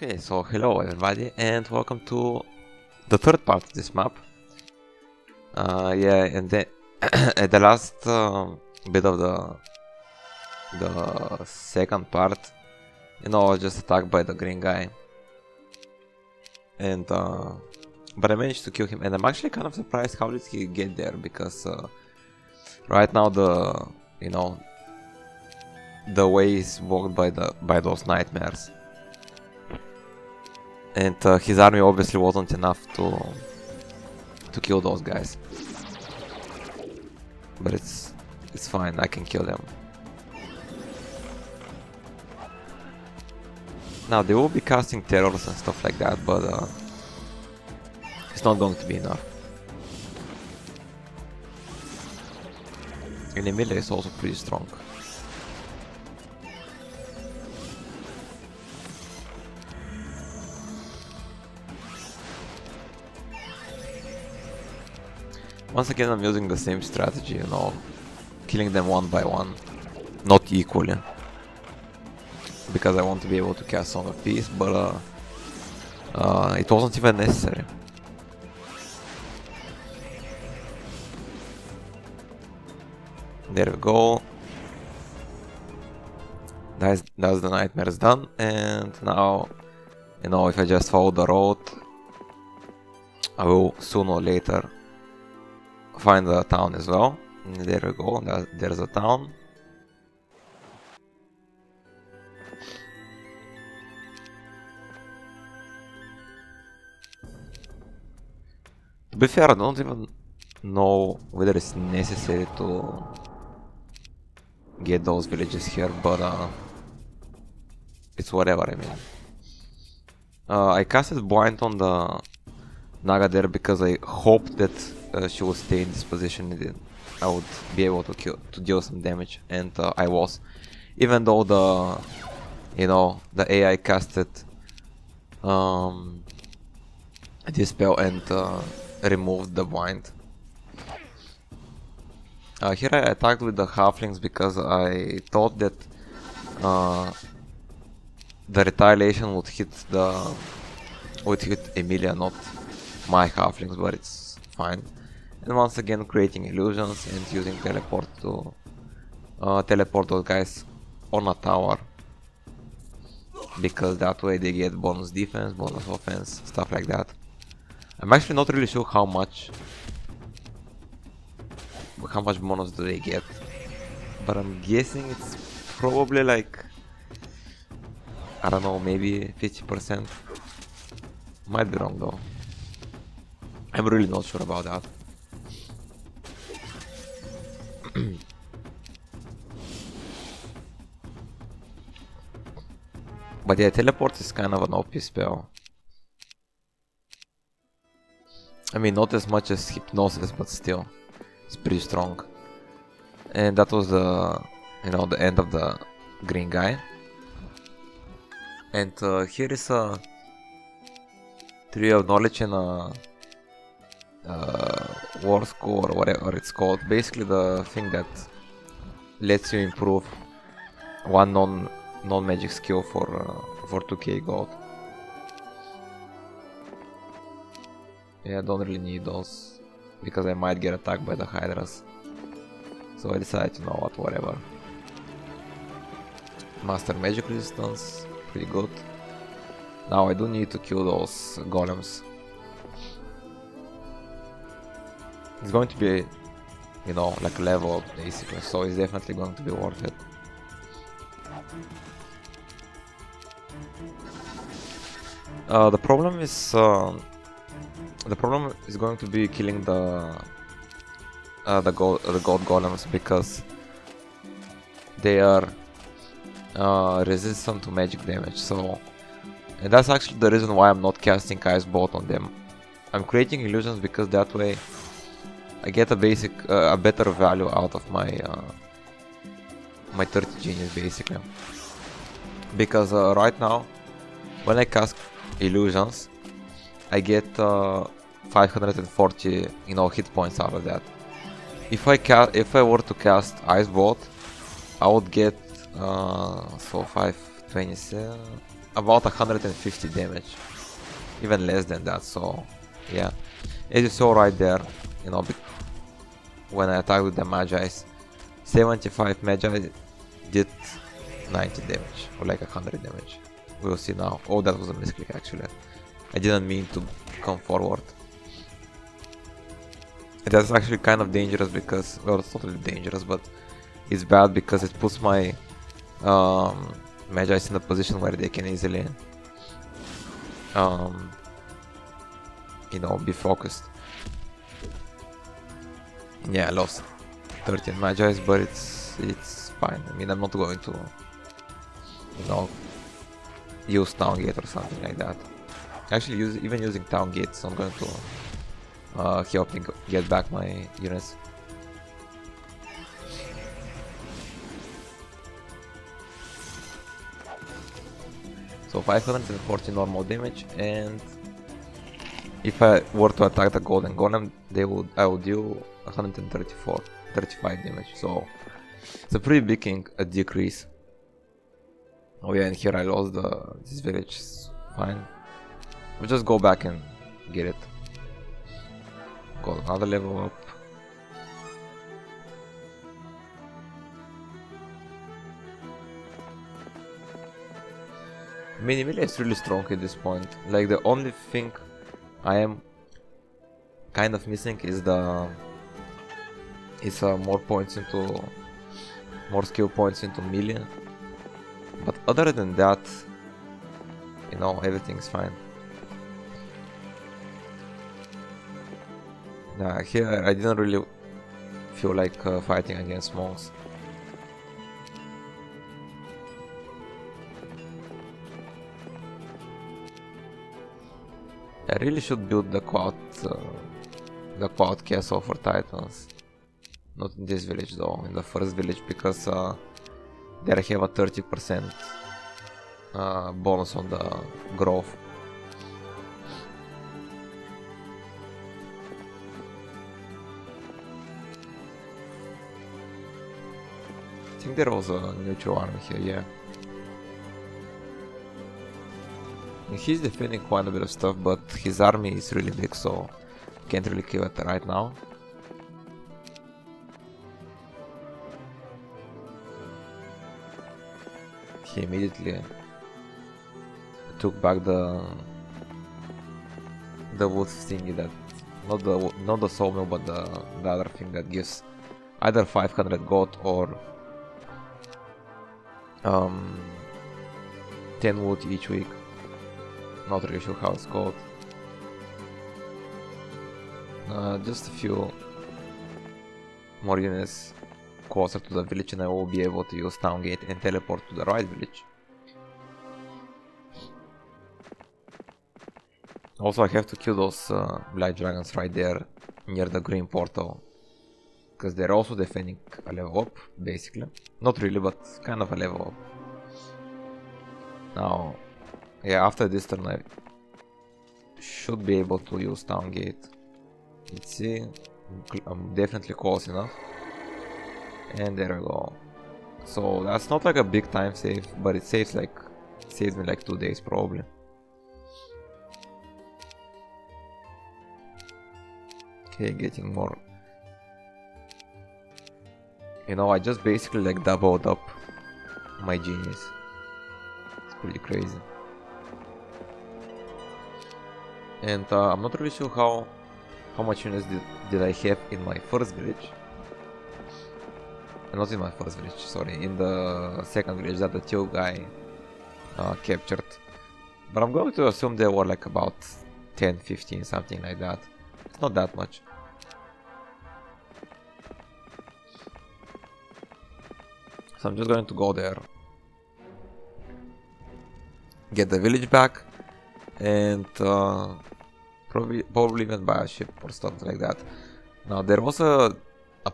Okay, so hello everybody and welcome to the third part of this map. Yeah, and then at the last bit of the second part, I was just attacked by the green guy, and but I managed to kill him, and I'm actually kind of surprised how did he get there, because right now the way is blocked by those nightmares. And his army obviously wasn't enough to kill those guys. But it's fine, I can kill them. Now they will be casting terrors and stuff like that, but it's not going to be enough. And Emilia is also pretty strong. Once again, I'm using the same strategy, killing them one by one, not equally, because I want to be able to cast Song of Peace, but it wasn't even necessary. There we go. That's the nightmares done, and now, if I just follow the road, I will sooner or later find the town as well. And there we go, there's a town. To be fair, I don't even know whether it's necessary to get those villages here, but it's whatever, I mean. I casted blind on the Naga there because I hoped that she would stay in this position and I would be able to deal some damage, and I was, even though the AI casted this spell and removed the blind. Here I attacked with the halflings because I thought that the retaliation would hit Emilia, not my halflings, but it's fine. And once again creating illusions and using teleport to teleport those guys on a tower, because that way they get bonus defense, bonus offense, stuff like that. I'm actually not really sure how much bonus do they get, but I'm guessing it's probably like, I don't know, maybe 50%. Might be wrong though. I'm really not sure about that. But yeah, teleport is kind of an OP spell. I mean, not as much as hypnosis, but still, it's pretty strong. And that was the end of the green guy. And here is a tree of knowledge and a war school, or whatever it's called. Basically the thing that lets you improve one non-magic skill for 2k gold. Yeah, I don't really need those because I might get attacked by the hydras, so I decided, whatever. Master magic resistance, pretty good. Now I do need to kill those golems. It's going to be, like a level up basically, so it's definitely going to be worth it. The problem is going to be killing the god golems, because they are resistant to magic damage. So, and that's actually the reason why I'm not casting Ice Bolt on them. I'm creating illusions because that way I get a better value out of my my 30 genius basically. Because right now, when I cast illusions, I get 540 hit points out of that. If I were to cast Ice Bolt, I would get so 527 about 150 damage, even less than that. So yeah, as you saw right there, you know, when I attacked with the Magi's, 75 Magi did 90 damage, or like 100 damage. We'll see now. Oh, that was a misclick actually. I didn't mean to come forward. That's actually kind of dangerous because, well, it's not really dangerous, but it's bad because it puts my Magi's in a position where they can easily, you know, be focused. Yeah, I lost 13 Magi's, but it's fine. I mean, I'm not going to, you know, use Town Gate or something like that. Actually, even using Town Gate is not going to help me get back my units. So 540 normal damage, and if I were to attack the Golden Golem, I would do 35 damage. So it's a pretty big decrease. Oh yeah, and here I lost this village. Fine. We'll just go back and get it. Got another level up. Minimillia is really strong at this point. Like, the only thing I am kind of missing is more skill points into melee. But other than that, you know, everything's fine. Nah, here I didn't really feel like fighting against monks. I really should build the quad castle for Titans. Not in this village though, in the first village, because there I have a 30% bonus on the growth. I think there was a neutral army here, yeah. He's defending quite a bit of stuff, but his army is really big, so can't really kill it right now. He immediately took back the wood thingy, that not the sawmill, but the other thing that gives either 500 gold or 10 wood each week. Not really sure how it's called. Just a few more units closer to the village and I will be able to use Town Gate and teleport to the right village. Also, I have to kill those black dragons right there near the green portal, because they're also defending a level up, basically. Not really, but kind of a level up. Now, yeah, after this turn I should be able to use Town Gate. Let's see, I'm definitely close enough. And there we go. So that's not like a big time save, but it saves me like 2 days probably. Okay, getting more. You know, I just basically like doubled up my genius. It's pretty crazy. And I'm not really sure how much units did I have in my first village. Not in my first village, sorry, in the second village that the Teal guy captured. But I'm going to assume there were like about 10, 15, something like that. It's not that much. So I'm just going to go there, get the village back, and probably even buy a ship or something like that. Now there was a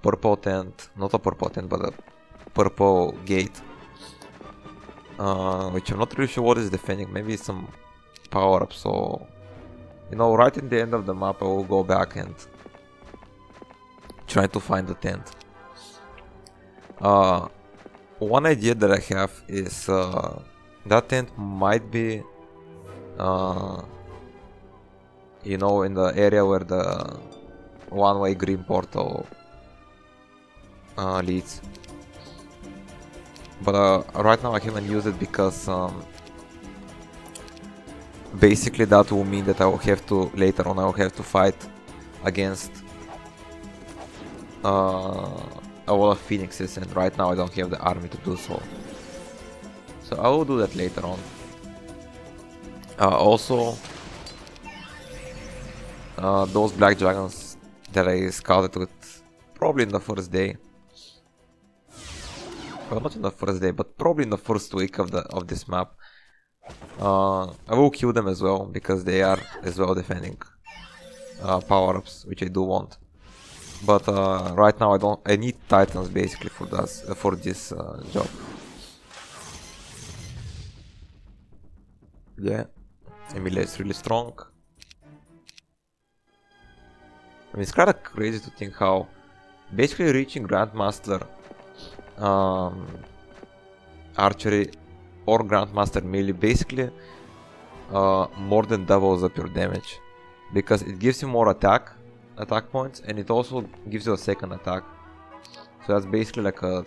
purple tent, not a purple tent, but a purple gate, which I'm not really sure what is defending. Maybe some power up. So, you know, right in the end of the map I will go back and try to find the tent. One idea that I have is That tent might be, you know, in the area where the one-way green portal leads. But right now I haven't used it because basically that will mean that I will have to, later on I will have to fight against a lot of phoenixes, and right now I don't have the army to do so. So I will do that later on. Also, those black dragons that I scouted with probably in the first day. Well, not in the first day, but probably in the first week of this map. I will kill them as well because they are as well defending power-ups, which I do want. But right now I need titans basically for this job. Yeah, Emilia is really strong. I mean, it's kind of crazy to think how basically reaching Grandmaster archery or Grandmaster melee basically more than doubles up your damage, because it gives you more attack points, and it also gives you a second attack. So that's basically like a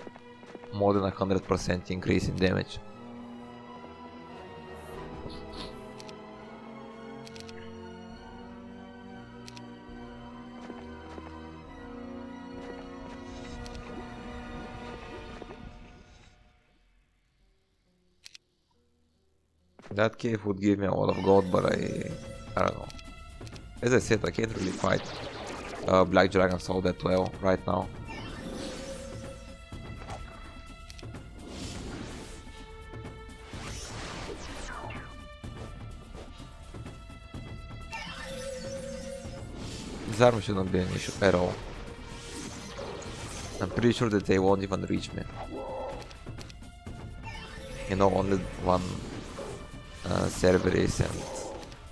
more than 100% increase in damage. That cave would give me a lot of gold, but I don't know. As I said, I can't really fight black dragons all that well right now. This army shouldn't be an issue at all. I'm pretty sure that they won't even reach me. You know, only one Cerberus and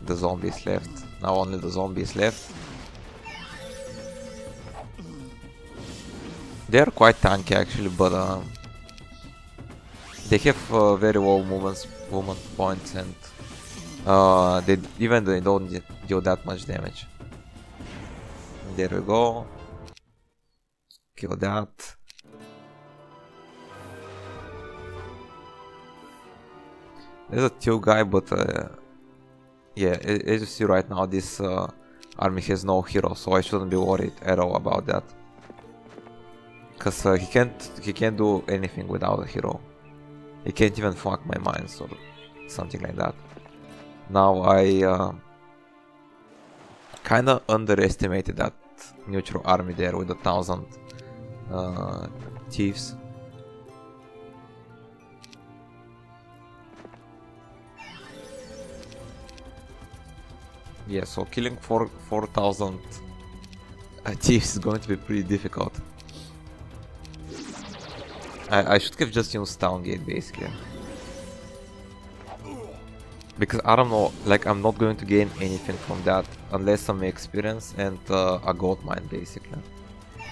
the zombies left. Now only the zombies left. They are quite tanky actually, but they have very low movement points, and they don't deal that much damage. There we go. Kill that. There's a Teal guy, but yeah, as you see right now, this army has no hero, so I shouldn't be worried at all about that. Cause he can't do anything without a hero. He can't even fuck my mines or something like that. Now I kinda underestimated that neutral army there with 1,000 thieves. Yeah, so killing 4,000 thieves is going to be pretty difficult. I should have just used Town Gate basically. Because I don't know, like I'm not going to gain anything from that unless some experience and a gold mine basically.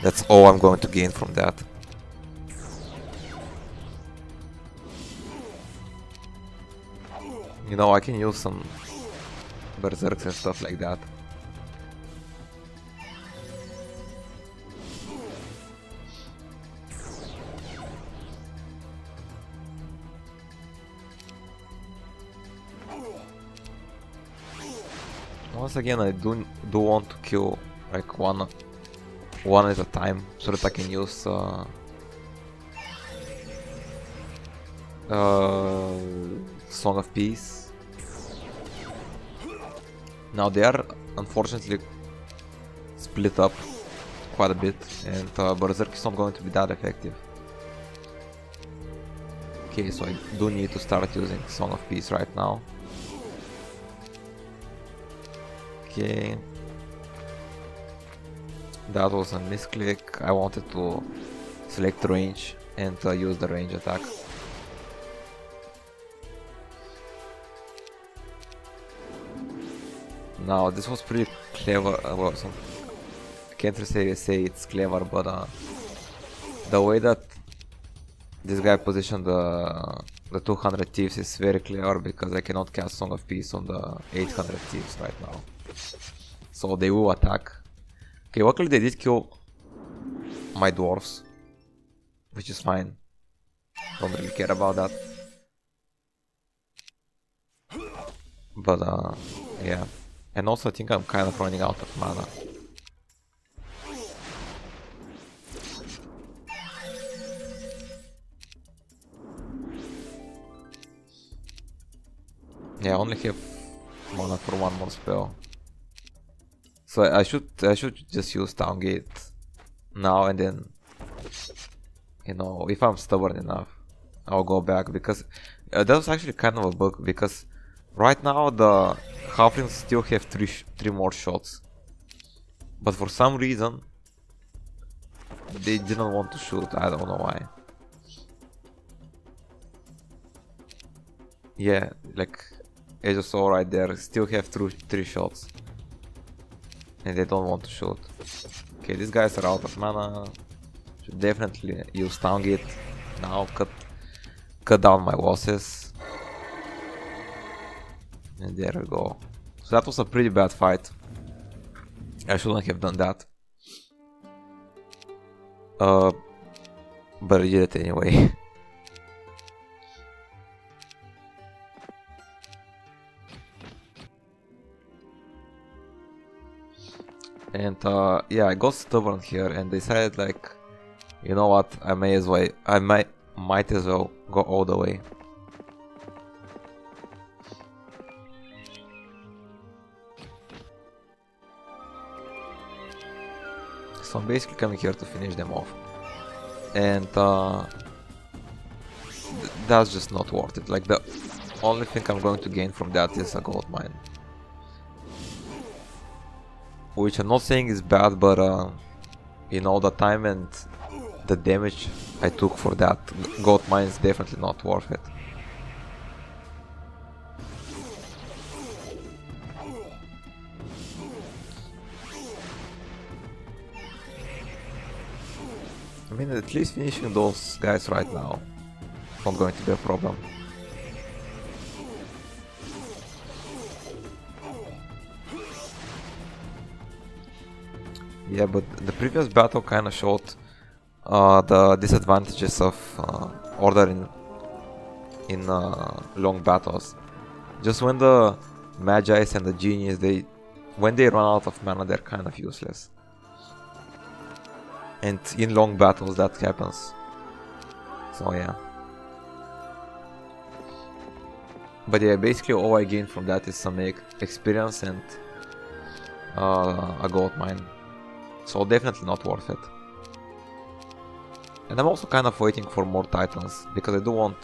That's all I'm going to gain from that. You know, I can use some berserks and stuff like that. Once again, I do want to kill like one at a time so that I can use Song of Peace. Now they are unfortunately split up quite a bit, and Berserk is not going to be that effective. Okay, so I do need to start using Song of Peace right now. Okay. That was a misclick. I wanted to select range and use the range attack. Now this was pretty clever. Well, I can't really say it's clever, but the way that this guy positioned the the 200 Thieves is very clear because I cannot cast Song of Peace on the 800 Thieves right now. So they will attack. Okay, luckily they did kill my dwarves, which is fine. Don't really care about that. But yeah. And also I think I'm kind of running out of mana. Yeah, I only have mana for one more spell. So I should just use Town Gate now, and then, you know, if I'm stubborn enough, I'll go back, because that was actually kind of a bug, because right now the halflings still have three more shots, but for some reason they didn't want to shoot. I don't know why. Yeah, like as you saw right there, still have three shots, and they don't want to shoot. Okay, these guys are out of mana. Should definitely use Town Gate now. Cut down my losses. And there we go. So that was a pretty bad fight. I shouldn't have done that. But I did it anyway. And yeah, I got stubborn here and decided, like, you know what, I might as well go all the way. So I'm basically coming here to finish them off. And that's just not worth it. Like, the only thing I'm going to gain from that is a gold mine. Which I'm not saying is bad, but you know, the time and the damage I took for that gold mine is definitely not worth it. I mean, at least finishing those guys right now is not going to be a problem. Yeah, but the previous battle kind of showed the disadvantages of ordering in long battles. Just when the Magi's and the Genies, when they run out of mana, they're kind of useless. And in long battles that happens. So yeah. But yeah, basically all I gained from that is some experience and a gold mine. So definitely not worth it. And I'm also kind of waiting for more titans, because I do want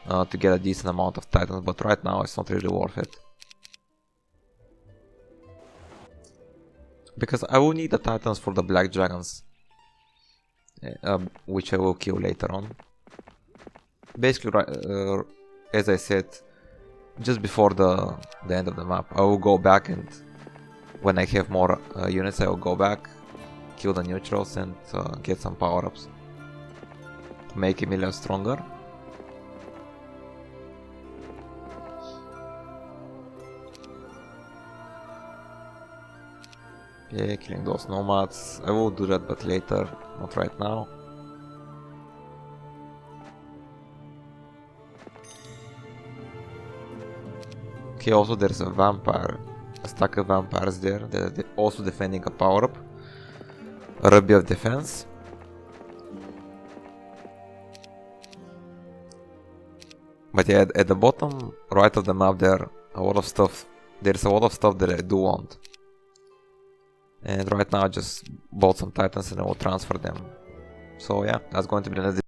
to get a decent amount of titans, but right now it's not really worth it. Because I will need the titans for the black dragons, which I will kill later on. Basically, as I said, just before the end of the map, I will go back, and when I have more units, I will go back, kill the neutrals, and get some power-ups. Make Emilia stronger. Yeah, killing those nomads. I will do that, but later, not right now. Okay, also there's a vampire, a stack of vampires there. They're also defending a power-up. A Ruby of Defense. But yeah, at the bottom right of the map there's a lot of stuff that I do want. And right now I just bought some titans and I will transfer them. So yeah, that's going to be the next